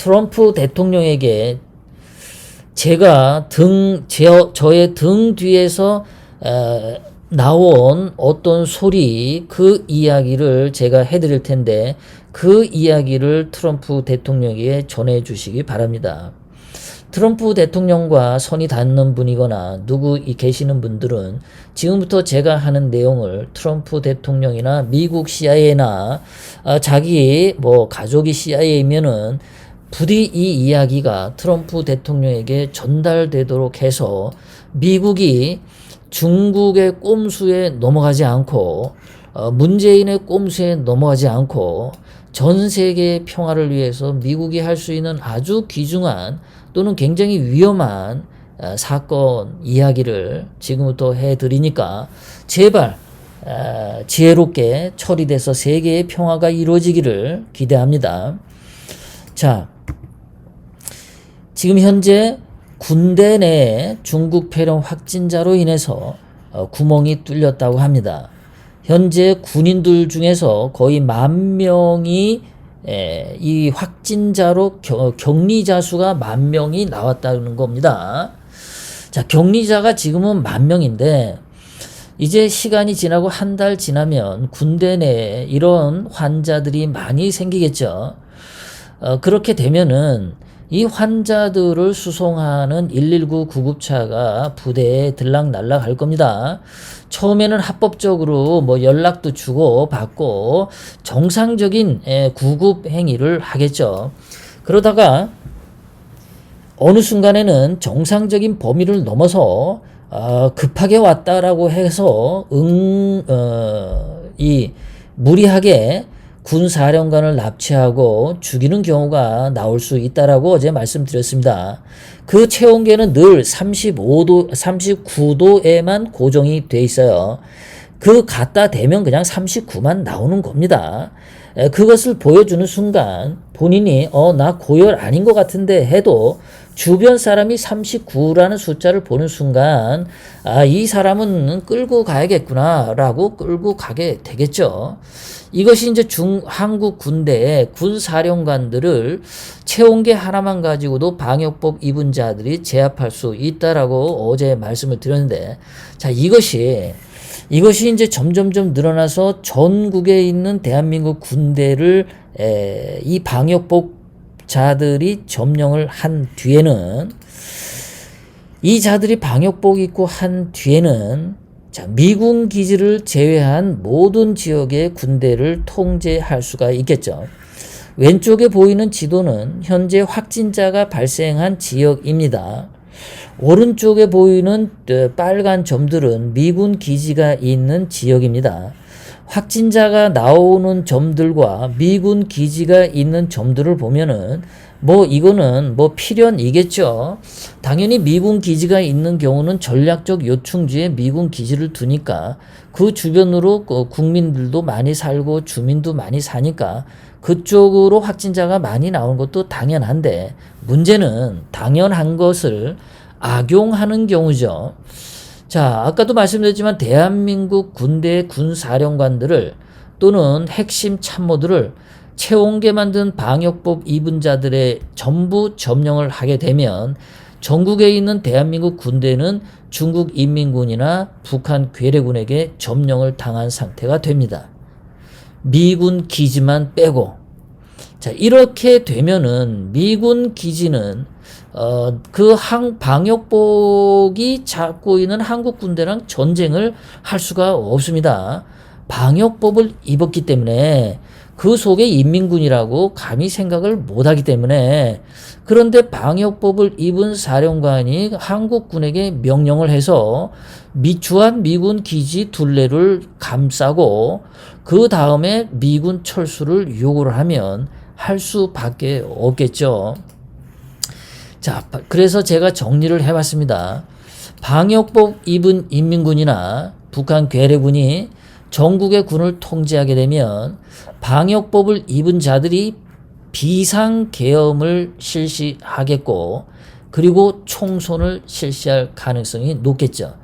트럼프 대통령에게 제가 저의 등 뒤에서 나온 어떤 소리, 그 이야기를 제가 해드릴 텐데 그 이야기를 트럼프 대통령에게 전해주시기 바랍니다. 트럼프 대통령과 선이 닿는 분이거나 누구 계시는 분들은 지금부터 제가 하는 내용을 트럼프 대통령이나 미국 CIA나 자기 가족이 CIA면은 부디 이 이야기가 트럼프 대통령에게 전달되도록 해서 미국이 중국의 꼼수에 넘어가지 않고 문재인의 꼼수에 넘어가지 않고 전 세계의 평화를 위해서 미국이 할 수 있는 아주 귀중한 또는 굉장히 위험한 사건 이야기를 지금부터 해드리니까 제발 지혜롭게 처리돼서 세계의 평화가 이루어지기를 기대합니다. 자, 지금 현재 군대 내에 중국 폐렴 확진자로 인해서 구멍이 뚫렸다고 합니다. 현재 군인들 중에서 거의 10,000명이 이 확진자로 격리자 수가 10,000명이 나왔다는 겁니다. 자, 격리자가 지금은 10,000명인데 이제 시간이 지나고 한 달 지나면 군대 내에 이런 환자들이 많이 생기겠죠. 그렇게 되면은 이 환자들을 수송하는 119 구급차가 부대에 들락날락 할 겁니다. 처음에는 합법적으로 연락도 주고 받고 정상적인 구급 행위를 하겠죠. 그러다가 어느 순간에는 정상적인 범위를 넘어서 급하게 왔다라고 해서 무리하게 군사령관을 납치하고 죽이는 경우가 나올 수 있다라고 어제 말씀드렸습니다. 그 체온계는 늘 39도에만 고정이 돼 있어요. 그 갖다 대면 그냥 39만 나오는 겁니다. 그것을 보여주는 순간 본인이 나 고열 아닌 것 같은데 해도 주변 사람이 39라는 숫자를 보는 순간 이 사람은 끌고 가야겠구나 라고 끌고 가게 되겠죠. 이것이 이제 한국 군대의 군사령관들을 체온계 하나만 가지고도 방역법 입은 자들이 제압할 수 있다라고 어제 말씀을 드렸는데, 자, 이것이 이제 점점점 늘어나서 전국에 있는 대한민국 군대를 이 방역복자들이 점령을 한 뒤에는, 이 자들이 방역복 입고 한 뒤에는 자, 미군 기지를 제외한 모든 지역의 군대를 통제할 수가 있겠죠. 왼쪽에 보이는 지도는 현재 확진자가 발생한 지역입니다. 오른쪽에 보이는 빨간 점들은 미군 기지가 있는 지역입니다. 확진자가 나오는 점들과 미군 기지가 있는 점들을 보면은 이거는 필연이겠죠. 당연히 미군 기지가 있는 경우는 전략적 요충지에 미군 기지를 두니까 그 주변으로 국민들도 많이 살고 주민도 많이 사니까 그쪽으로 확진자가 많이 나오는 것도 당연한데, 문제는 당연한 것을 악용하는 경우죠. 자, 아까도 말씀드렸지만 대한민국 군대의 군사령관들을 또는 핵심 참모들을 체온계 만든 방역법 입은 자들의 전부 점령을 하게 되면 전국에 있는 대한민국 군대는 중국 인민군이나 북한 괴뢰군에게 점령을 당한 상태가 됩니다. 미군 기지만 빼고. 자, 이렇게 되면은 미군 기지는 방역복이 잡고 있는 한국 군대랑 전쟁을 할 수가 없습니다. 방역법을 입었기 때문에 그 속에 인민군이라고 감히 생각을 못하기 때문에. 그런데 방역법을 입은 사령관이 한국군에게 명령을 해서 미추한 미군 기지 둘레를 감싸고 그 다음에 미군 철수를 요구를 하면 할 수밖에 없겠죠. 자, 그래서 제가 정리를 해봤습니다. 방역법 입은 인민군이나 북한 괴뢰군이 전국의 군을 통제하게 되면 방역법을 입은 자들이 비상계엄을 실시하겠고, 그리고 총선을 실시할 가능성이 높겠죠.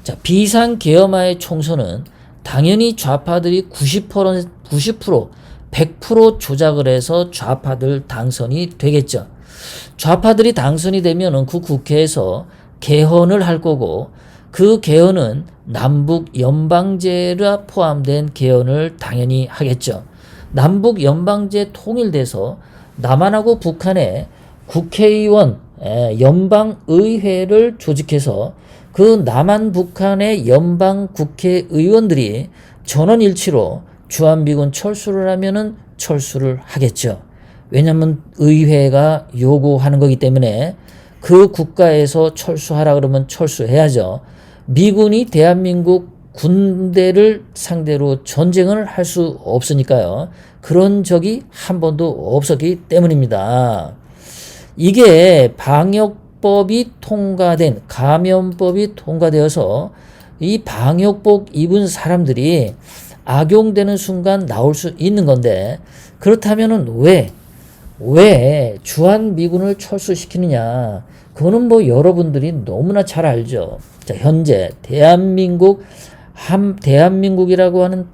자, 비상계엄하의 총선은 당연히 좌파들이 90% 100% 조작을 해서 좌파들 당선이 되겠죠. 좌파들이 당선이 되면은 그 국회에서 개헌을 할 거고 그 개헌은 남북 연방제가 포함된 개헌을 당연히 하겠죠. 남북 연방제 통일돼서 남한하고 북한의 국회의원, 연방의회를 조직해서 그 남한 북한의 연방 국회의원들이 전원일치로 주한미군 철수를 하면은 철수를 하겠죠. 왜냐하면 의회가 요구하는 거기 때문에 그 국가에서 철수하라 그러면 철수해야죠. 미군이 대한민국 군대를 상대로 전쟁을 할 수 없으니까요. 그런 적이 한 번도 없었기 때문입니다. 이게 방역법이 통과된, 감염법이 통과되어서 이 방역복 입은 사람들이 악용되는 순간 나올 수 있는 건데, 그렇다면은 왜 주한미군을 철수시키느냐? 그거는 뭐 여러분들이 너무나 잘 알죠. 자, 현재 대한민국이라고 하는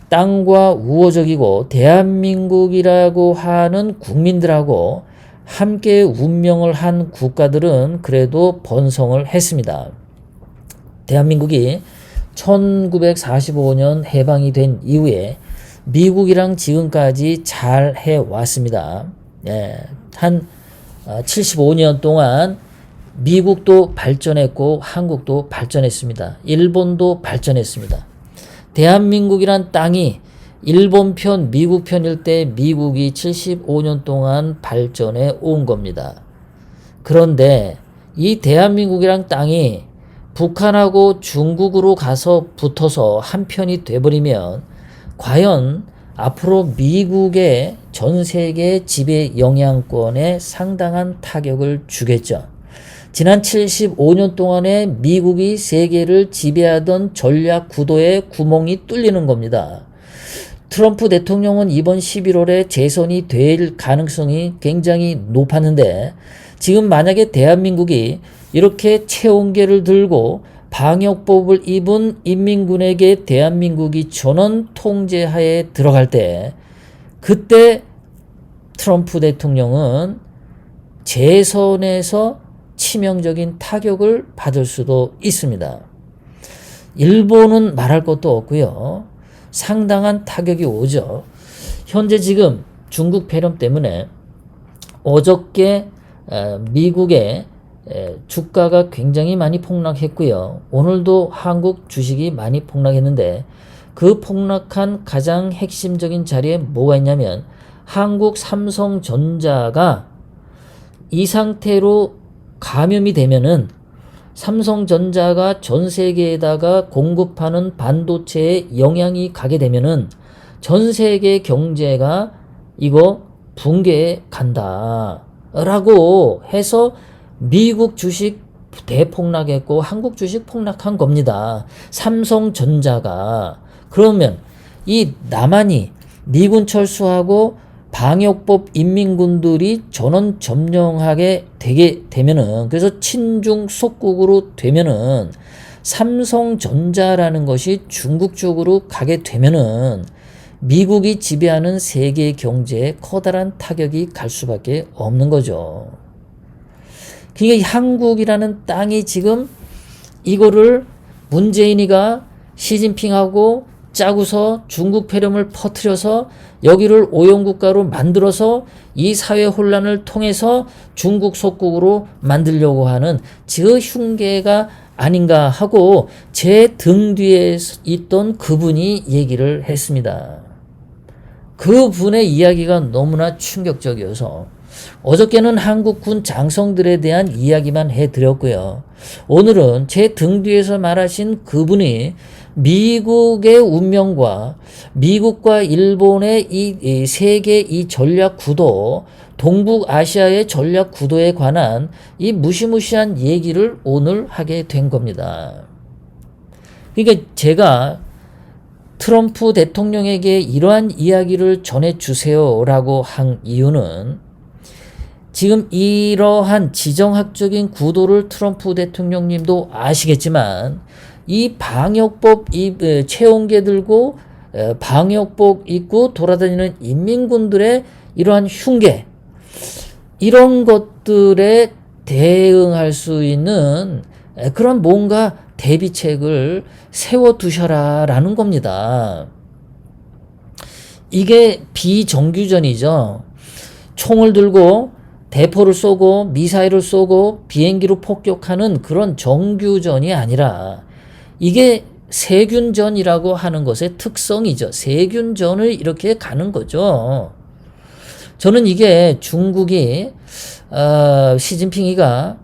땅과 우호적이고 대한민국이라고 하는 국민들하고 함께 운명을 한 국가들은 그래도 번성을 했습니다. 대한민국이 1945년 해방이 된 이후에 미국이랑 지금까지 잘 해왔습니다. 한 75년 동안 미국도 발전했고 한국도 발전했습니다. 일본도 발전했습니다. 대한민국이란 땅이 일본 편, 미국 편일 때 미국이 75년 동안 발전해 온 겁니다. 그런데 이 대한민국이란 땅이 북한하고 중국으로 가서 붙어서 한편이 돼버리면 과연 앞으로 미국의 전 세계 지배 영향권에 상당한 타격을 주겠죠. 지난 75년 동안에 미국이 세계를 지배하던 전략 구도에 구멍이 뚫리는 겁니다. 트럼프 대통령은 이번 11월에 재선이 될 가능성이 굉장히 높았는데 지금 만약에 대한민국이 이렇게 체온계를 들고 방역법을 입은 인민군에게 대한민국이 전원 통제하에 들어갈 때 그때 트럼프 대통령은 재선에서 치명적인 타격을 받을 수도 있습니다. 일본은 말할 것도 없고요. 상당한 타격이 오죠. 현재 지금 중국 폐렴 때문에 어저께 미국의 주가가 굉장히 많이 폭락했고요. 오늘도 한국 주식이 많이 폭락했는데 그 폭락한 가장 핵심적인 자리에 뭐가 있냐면 한국 삼성전자가 이 상태로 감염이 되면은 삼성전자가 전 세계에다가 공급하는 반도체에 영향이 가게 되면은 전 세계 경제가 이거 붕괴해 간다 라고 해서 미국 주식 대폭락했고 한국 주식 폭락한 겁니다. 삼성전자가. 그러면 이 남한이 미군 철수하고 방역법 인민군들이 전원 점령하게 되게 되면은, 그래서 친중 속국으로 되면은 삼성전자라는 것이 중국 쪽으로 가게 되면은 미국이 지배하는 세계 경제에 커다란 타격이 갈 수밖에 없는 거죠. 그러니까 한국이라는 땅이 지금 이거를 문재인이가 시진핑하고 짜고서 중국 폐렴을 퍼뜨려서 여기를 오염국가로 만들어서 이 사회 혼란을 통해서 중국 속국으로 만들려고 하는 그 흉계가 아닌가 하고 제 등 뒤에 있던 그분이 얘기를 했습니다. 그분의 이야기가 너무나 충격적이어서 어저께는 한국군 장성들에 대한 이야기만 해드렸고요. 오늘은 제 등 뒤에서 말하신 그분이 미국의 운명과 미국과 일본의 이 세계 이 전략 구도, 동북아시아의 전략 구도에 관한 이 무시무시한 얘기를 오늘 하게 된 겁니다. 그러니까 제가 트럼프 대통령에게 이러한 이야기를 전해주세요라고 한 이유는 지금 이러한 지정학적인 구도를 트럼프 대통령님도 아시겠지만 이 방역법 이 체온계 들고 방역복 입고 돌아다니는 인민군들의 이러한 흉계, 이런 것들에 대응할 수 있는 그런 뭔가 대비책을 세워두셔라 라는 겁니다. 이게 비정규전이죠. 총을 들고 대포를 쏘고 미사일을 쏘고 비행기로 폭격하는 그런 정규전이 아니라 이게 세균전이라고 하는 것의 특성이죠. 세균전을 이렇게 가는 거죠. 저는 이게 중국이 시진핑이가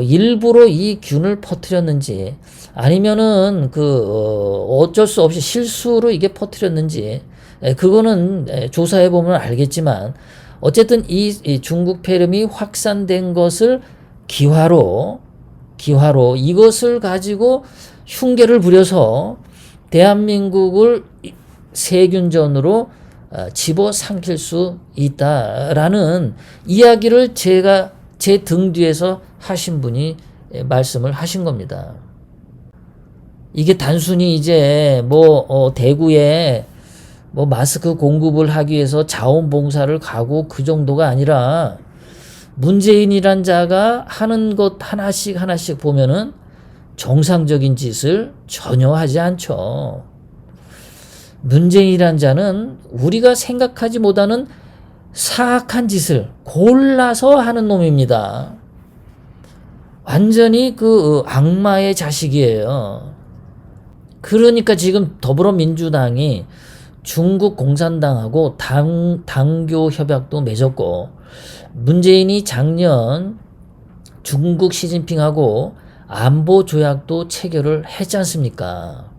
일부러 이 균을 퍼뜨렸는지 아니면은 어쩔 수 없이 실수로 이게 퍼뜨렸는지 그거는 조사해 보면 알겠지만 어쨌든 이 중국 폐렴이 확산된 것을 기화로 이것을 가지고 흉계를 부려서 대한민국을 세균전으로 집어삼킬 수 있다라는 이야기를 제가 제 등 뒤에서 하신 분이 말씀을 하신 겁니다. 이게 단순히 이제 대구에 마스크 공급을 하기 위해서 자원봉사를 가고 그 정도가 아니라 문재인이란 자가 하는 것 하나씩 보면은 정상적인 짓을 전혀 하지 않죠. 문재인이란 자는 우리가 생각하지 못하는 사악한 짓을 골라서 하는 놈입니다. 완전히 악마의 자식이에요. 그러니까 지금 더불어민주당이 중국 공산당하고 당교 협약도 맺었고 문재인이 작년 중국 시진핑하고 안보 조약도 체결을 했지 않습니까?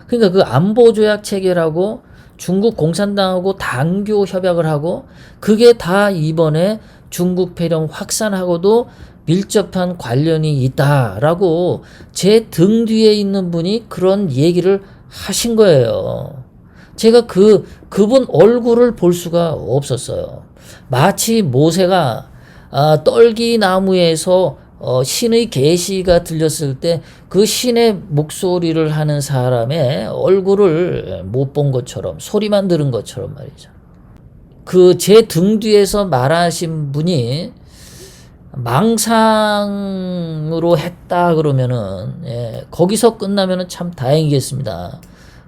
그러니까 그 안보 조약 체결하고 중국 공산당하고 당교 협약을 하고 그게 다 이번에 중국 폐렴 확산하고도 밀접한 관련이 있다라고 제 등 뒤에 있는 분이 그런 얘기를 하신 거예요. 제가 그분 얼굴을 볼 수가 없었어요. 마치 모세가 떨기나무에서 신의 계시가 들렸을 때 그 신의 목소리를 하는 사람의 얼굴을 못 본 것처럼 소리만 들은 것처럼 말이죠. 제 등 뒤에서 말하신 분이 망상으로 했다 그러면은 거기서 끝나면은 참 다행이겠습니다.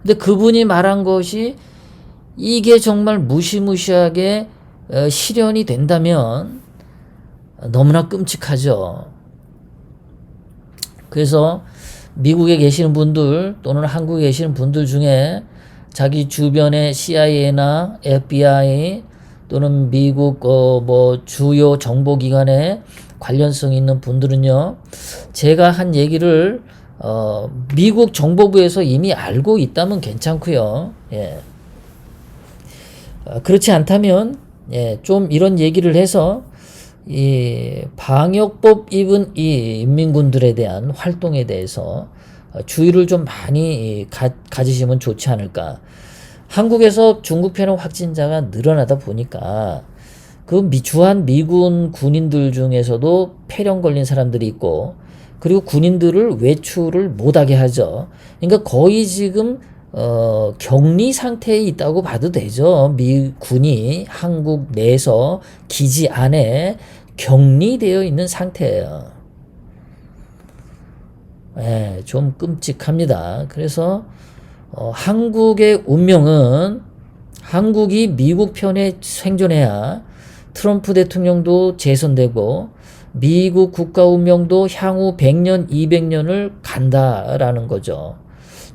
근데 그분이 말한 것이 이게 정말 무시무시하게 실현이 된다면 너무나 끔찍하죠. 그래서 미국에 계시는 분들 또는 한국에 계시는 분들 중에 자기 주변에 CIA나 FBI 또는 미국 주요 정보기관에 관련성 있는 분들은요, 제가 한 얘기를 미국 정보부에서 이미 알고 있다면 괜찮고요. 그렇지 않다면 좀 이런 얘기를 해서 이 방역법 입은 이 인민군들에 대한 활동에 대해서 주의를 좀 많이 가지시면 좋지 않을까. 한국에서 중국 폐렴 확진자가 늘어나다 보니까 주한 미군 군인들 중에서도 폐렴 걸린 사람들이 있고 그리고 군인들을 외출을 못하게 하죠. 그러니까 거의 지금 격리 상태에 있다고 봐도 되죠. 미군이 한국 내에서 기지 안에 격리되어 있는 상태예요. 좀 끔찍합니다. 그래서 한국의 운명은 한국이 미국 편에 생존해야 트럼프 대통령도 재선되고 미국 국가 운명도 향후 100년, 200년을 간다라는 거죠.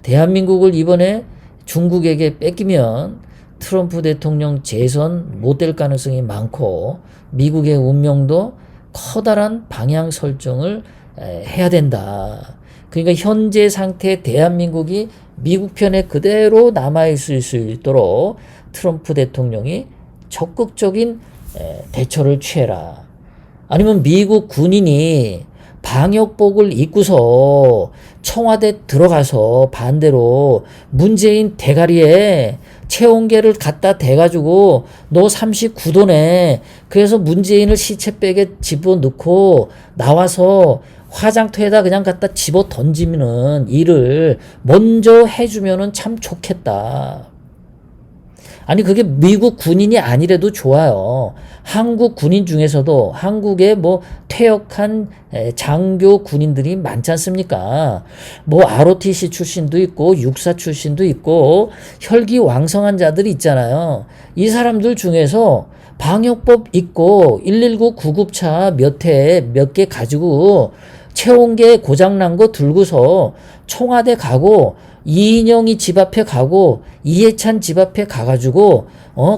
대한민국을 이번에 중국에게 뺏기면 트럼프 대통령 재선 못 될 가능성이 많고 미국의 운명도 커다란 방향 설정을 해야 된다. 그러니까 현재 상태 대한민국이 미국 편에 그대로 남아있을 수 있도록 트럼프 대통령이 적극적인 대처를 취해라. 아니면 미국 군인이 방역복을 입고서 청와대 들어가서 반대로 문재인 대가리에 체온계를 갖다 대가지고 너 39도네. 그래서 문재인을 시체백에 집어넣고 나와서 화장터에다 그냥 갖다 집어 던지는 일을 먼저 해주면은 참 좋겠다. 아니 그게 미국 군인이 아니래도 좋아요. 한국 군인 중에서도 한국에 뭐 퇴역한 장교 군인들이 많지 않습니까? 뭐 ROTC 출신도 있고 육사 출신도 있고 혈기왕성한 자들이 있잖아요. 이 사람들 중에서 방역법 있고 119 구급차 몇 개 가지고 체온계 고장난 거 들고서 청와대 가고 이인영이 집 앞에 가고 이해찬 집 앞에 가가지고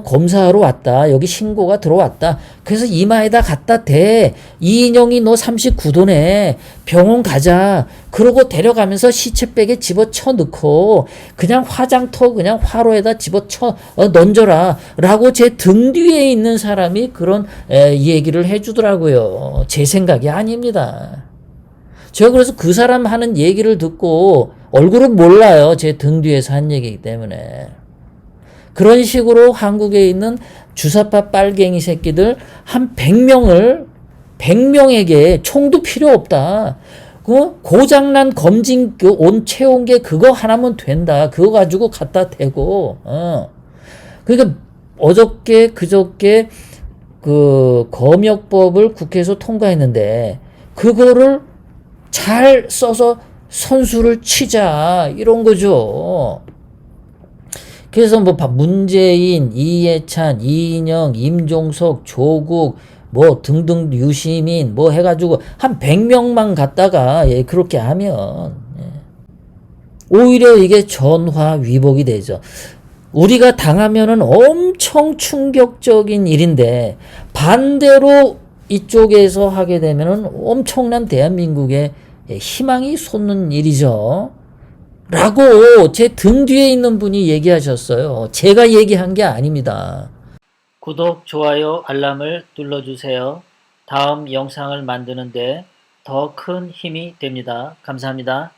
검사하러 왔다. 여기 신고가 들어왔다. 그래서 이마에다 갖다 대. 이인영이 너 39도네. 병원 가자. 그러고 데려가면서 시체백에 집어쳐 넣고 그냥 화장터 그냥 화로에다 집어쳐 던져라. 라고 제 등 뒤에 있는 사람이 그런 얘기를 해주더라고요. 제 생각이 아닙니다. 제가 그래서 그 사람 하는 얘기를 듣고 얼굴은 몰라요. 제 등 뒤에서 한 얘기이기 때문에. 그런 식으로 한국에 있는 주사파 빨갱이 새끼들 한 100명에게 총도 필요 없다. 고장난 검진 온 체온계 그거 하나면 된다. 그거 가지고 갖다 대고. 그러니까 어저께 그저께 그 검역법을 국회에서 통과했는데 그거를 잘 써서 선수를 치자 이런 거죠. 그래서 뭐 문재인, 이해찬, 이인영, 임종석, 조국 뭐 등등 유시민 뭐 해가지고 한 100명만 갖다가 그렇게 하면 오히려 이게 전화 위복이 되죠. 우리가 당하면은 엄청 충격적인 일인데 반대로 이쪽에서 하게 되면은 엄청난 대한민국의 희망이 솟는 일이죠. 라고 제 등 뒤에 있는 분이 얘기하셨어요. 제가 얘기한 게 아닙니다. 구독, 좋아요, 알람을 눌러주세요. 다음 영상을 만드는데 더 큰 힘이 됩니다. 감사합니다.